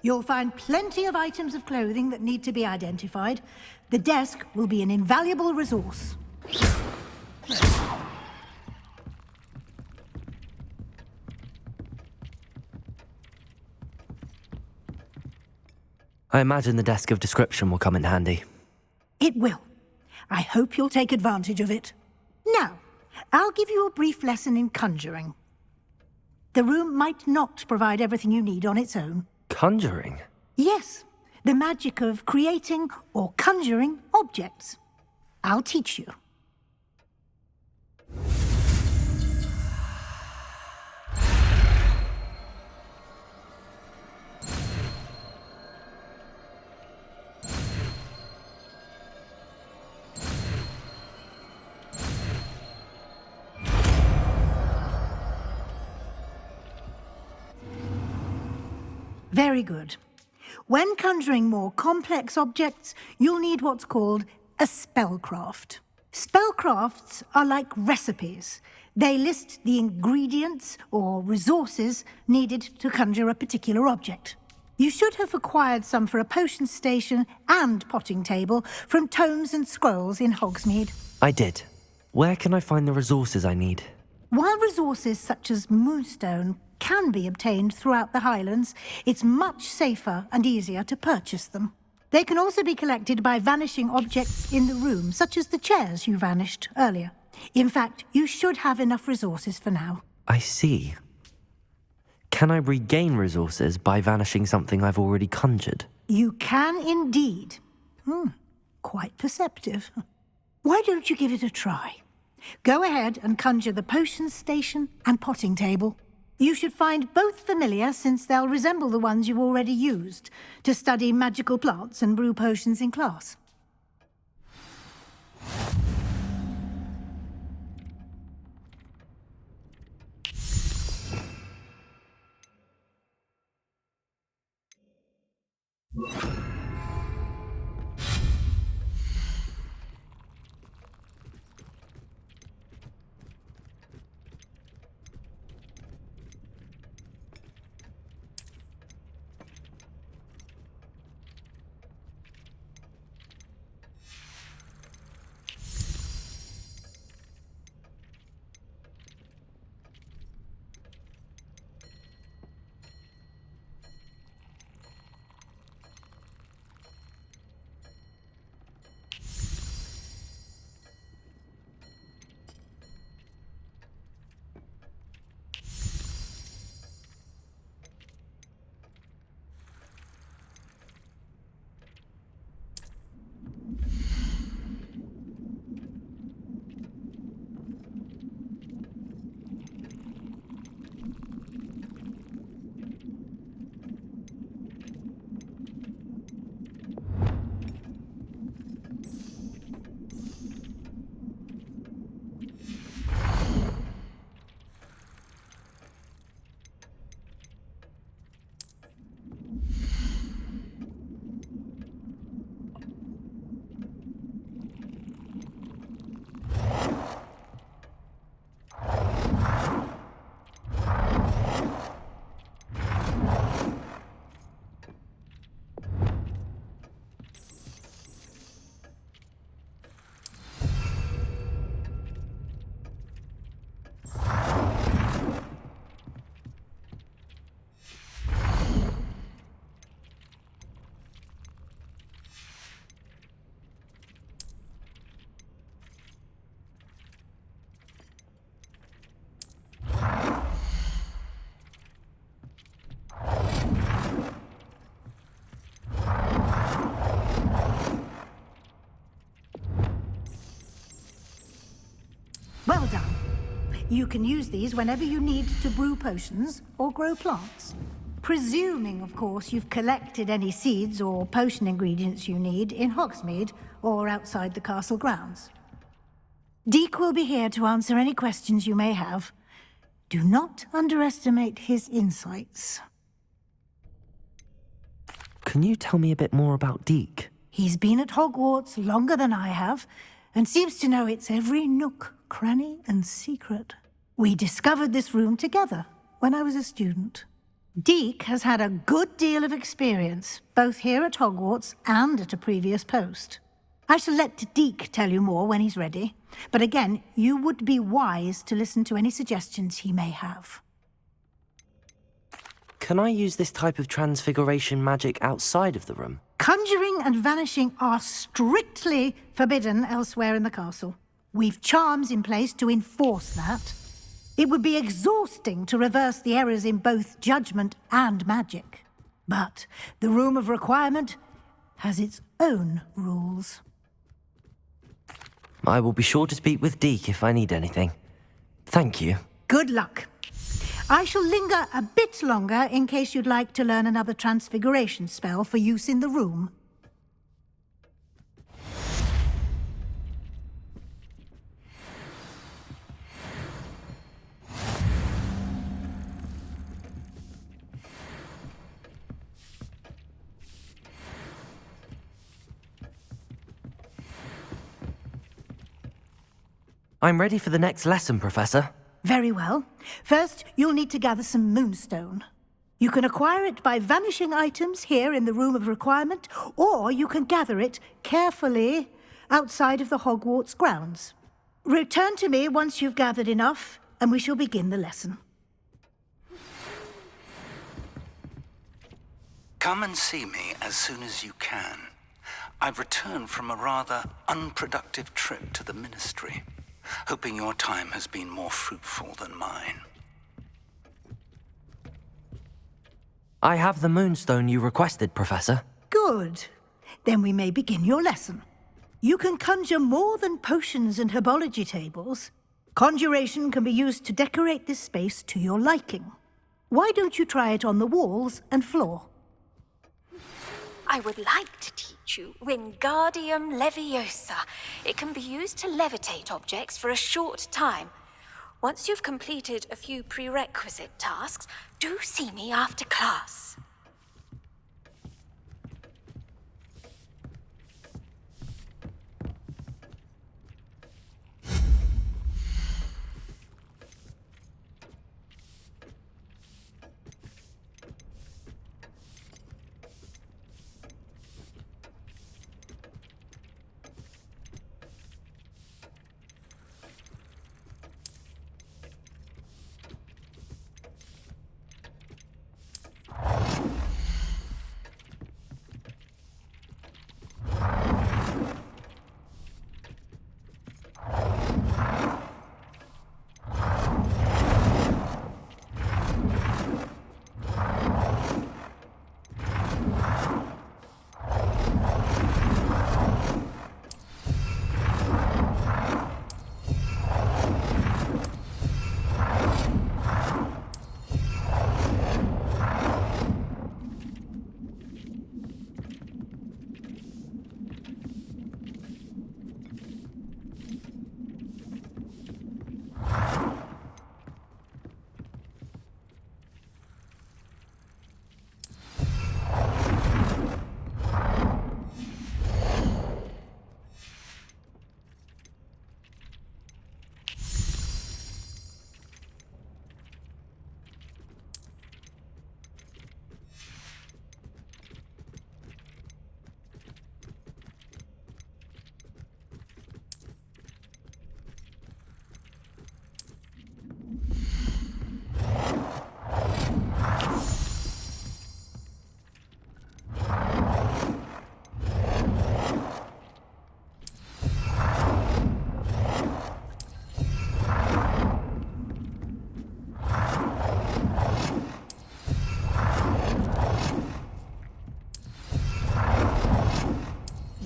You'll find plenty of items of clothing that need to be identified. The desk will be an invaluable resource. I imagine the desk of description will come in handy. It will. I hope you'll take advantage of it. Now, I'll give you a brief lesson in conjuring. The room might not provide everything you need on its own. Conjuring? Yes, the magic of creating or conjuring objects. I'll teach you. Very good. When conjuring more complex objects, you'll need what's called a spellcraft. Spellcrafts are like recipes. They list the ingredients or resources needed to conjure a particular object. You should have acquired some for a potion station and potting table from tomes and scrolls in Hogsmeade. I did. Where can I find the resources I need? While resources such as moonstone can be obtained throughout the Highlands, it's much safer and easier to purchase them. They can also be collected by vanishing objects in the room, such as the chairs you vanished earlier. In fact, you should have enough resources for now. I see. Can I regain resources by vanishing something I've already conjured? You can indeed. Quite perceptive. Why don't you give it a try? Go ahead and conjure the potion station and potting table. You should find both familiar, since they'll resemble the ones you've already used to study magical plants and brew potions in class. Well done. You can use these whenever you need to brew potions or grow plants. Presuming, of course, you've collected any seeds or potion ingredients you need in Hogsmeade or outside the castle grounds. Deek will be here to answer any questions you may have. Do not underestimate his insights. Can you tell me a bit more about Deek? He's been at Hogwarts longer than I have, and seems to know its every nook, cranny, and secret. We discovered this room together when I was a student. Deke has had a good deal of experience, both here at Hogwarts and at a previous post. I shall let Deke tell you more when he's ready, but again, you would be wise to listen to any suggestions he may have. Can I use this type of transfiguration magic outside of the room? Conjuring and vanishing are strictly forbidden elsewhere in the castle. We've charms in place to enforce that. It would be exhausting to reverse the errors in both judgment and magic. But the Room of Requirement has its own rules. I will be sure to speak with Deke if I need anything. Thank you. Good luck. I shall linger a bit longer in case you'd like to learn another transfiguration spell for use in the room. I'm ready for the next lesson, Professor. Very well. First, you'll need to gather some moonstone. You can acquire it by vanishing items here in the Room of Requirement, or you can gather it carefully outside of the Hogwarts grounds. Return to me once you've gathered enough, and we shall begin the lesson. Come and see me as soon as you can. I've returned from a rather unproductive trip to the Ministry, hoping your time has been more fruitful than mine. I have the moonstone you requested, Professor. Good. Then we may begin your lesson. You can conjure more than potions and herbology tables. Conjuration can be used to decorate this space to your liking. Why don't you try it on the walls and floor? I would like to teach you Wingardium Leviosa. It can be used to levitate objects for a short time. Once you've completed a few prerequisite tasks, do see me after class.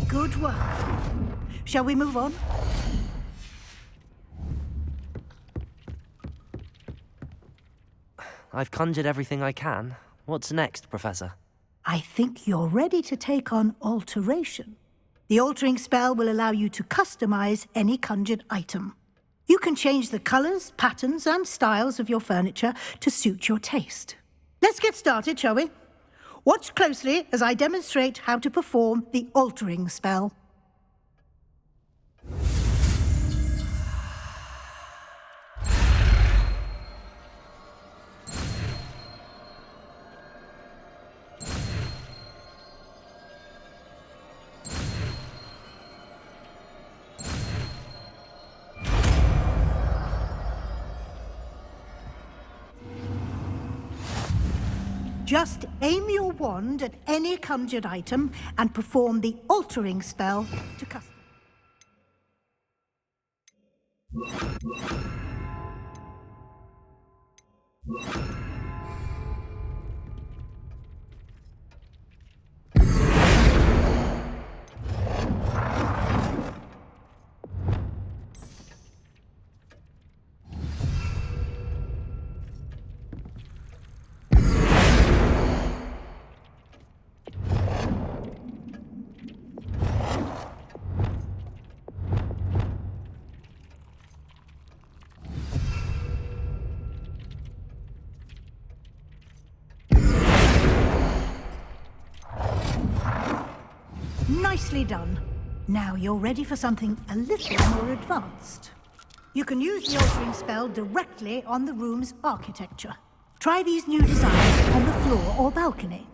Good work. Shall we move on? I've conjured everything I can. What's next, Professor? I think you're ready to take on alteration. The altering spell will allow you to customize any conjured item. You can change the colors, patterns, and styles of your furniture to suit your taste. Let's get started, shall we? Watch closely as I demonstrate how to perform the altering spell. Just aim your wand at any conjured item and perform the altering spell to custom. Nicely done. Now you're ready for something a little more advanced. You can use the altering spell directly on the room's architecture. Try these new designs on the floor or balcony.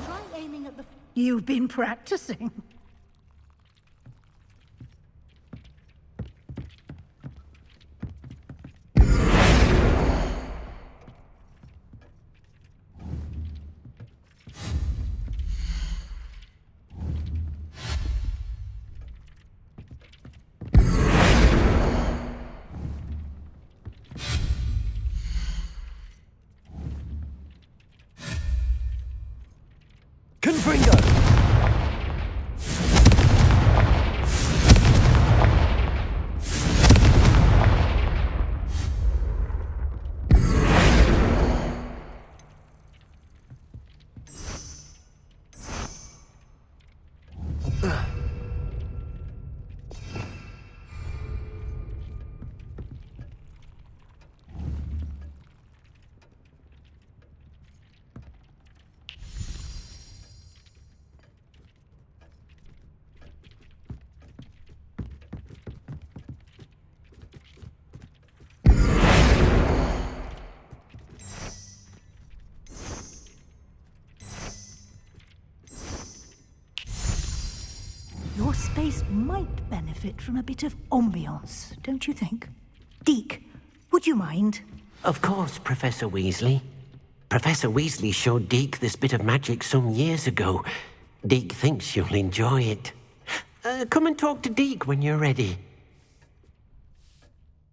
Try aiming at the... You've been practicing. Confringo! Your space might benefit from a bit of ambiance, don't you think? Deke, would you mind? Of course, Professor Weasley. Professor Weasley showed Deke this bit of magic some years ago. Deke thinks you'll enjoy it. Come and talk to Deke when you're ready.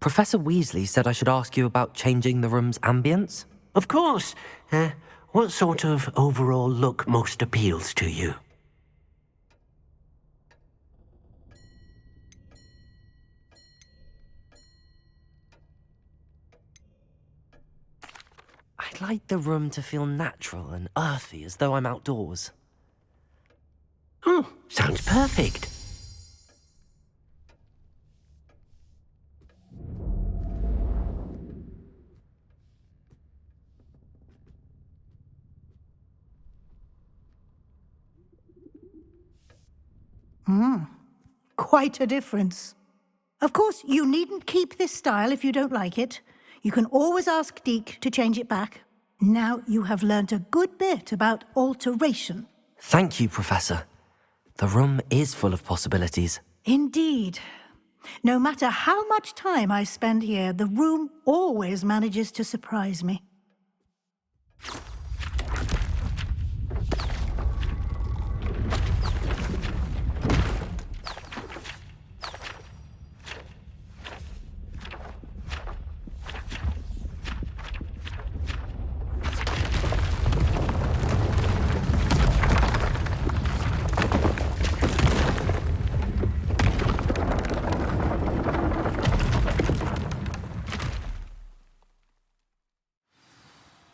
Professor Weasley said I should ask you about changing the room's ambience? Of course. What sort of overall look most appeals to you? I'd like the room to feel natural and earthy, as though I'm outdoors. Oh, sounds perfect. Quite a difference. Of course, you needn't keep this style if you don't like it. You can always ask Deke to change it back. Now you have learnt a good bit about alteration. Thank you, Professor. The room is full of possibilities. Indeed. No matter how much time I spend here, the room always manages to surprise me.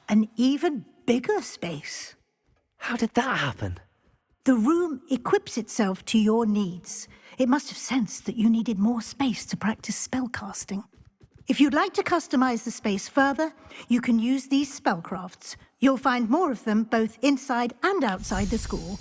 An even bigger space. How did that happen? The room equips itself to your needs. It must have sensed that you needed more space to practice spellcasting. If you'd like to customize the space further, you can use these spellcrafts. You'll find more of them both inside and outside the school.